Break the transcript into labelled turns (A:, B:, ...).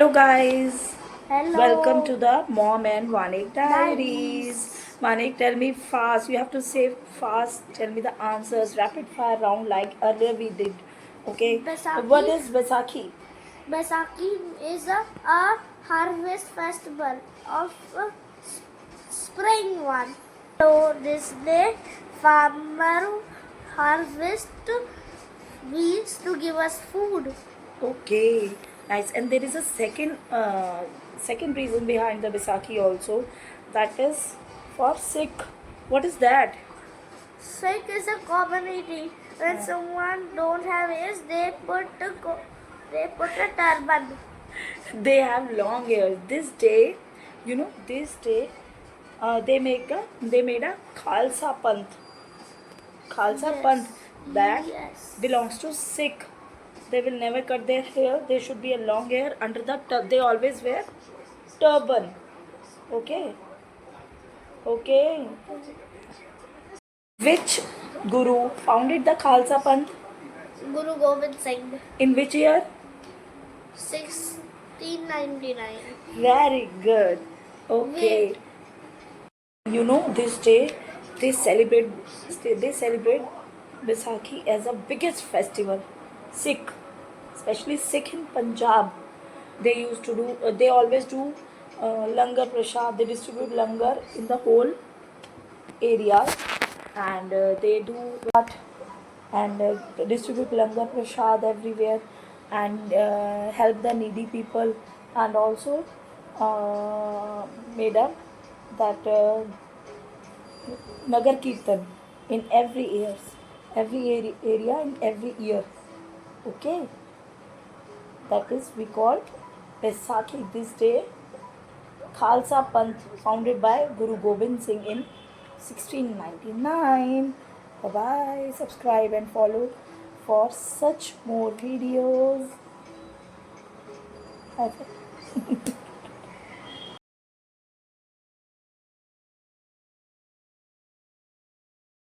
A: Hello guys, welcome to
B: Hello,
A: the Mom and Vanik Diaries.
B: diaries.
A: Vanik, tell me fast. You have to say fast. Tell me the answers. Rapid fire round like earlier we did. Okay.
B: Baisakhi.
A: What is Baisakhi?
B: Baisakhi is a harvest festival of spring one. So this day, farmer harvest wheat to give us food.
A: Okay, nice. And there is a second reason behind the Baisakhi also. That is for Sikh. What is that?
B: Sikh is a community. When someone don't have age, they put a turban.
A: They have long hair. This day, they made a Khalsa Panth. Khalsa Panth
B: Yes,
A: that
B: yes.
A: belongs to Sikh. They will never cut their hair. They should be a long hair. Under the they always wear turban. Okay, okay. Which guru founded the Khalsa Panth?
B: Guru Gobind Singh.
A: In which year?
B: 1699.
A: Very good. Okay.
B: Wait,
A: This day they celebrate they celebrate Baisakhi as a biggest festival. Sikh, especially Sikh in Punjab, they always do langar prasad. They distribute langar in the whole area, and they do that and distribute langar prasad everywhere, and help the needy people, and also made up that Nagar Kirtan in every area in every year. Okay, that is we call Baisakhi this day. Khalsa Panth founded by Guru Gobind Singh in 1699. Bye bye. Subscribe and follow for such more videos. Bye.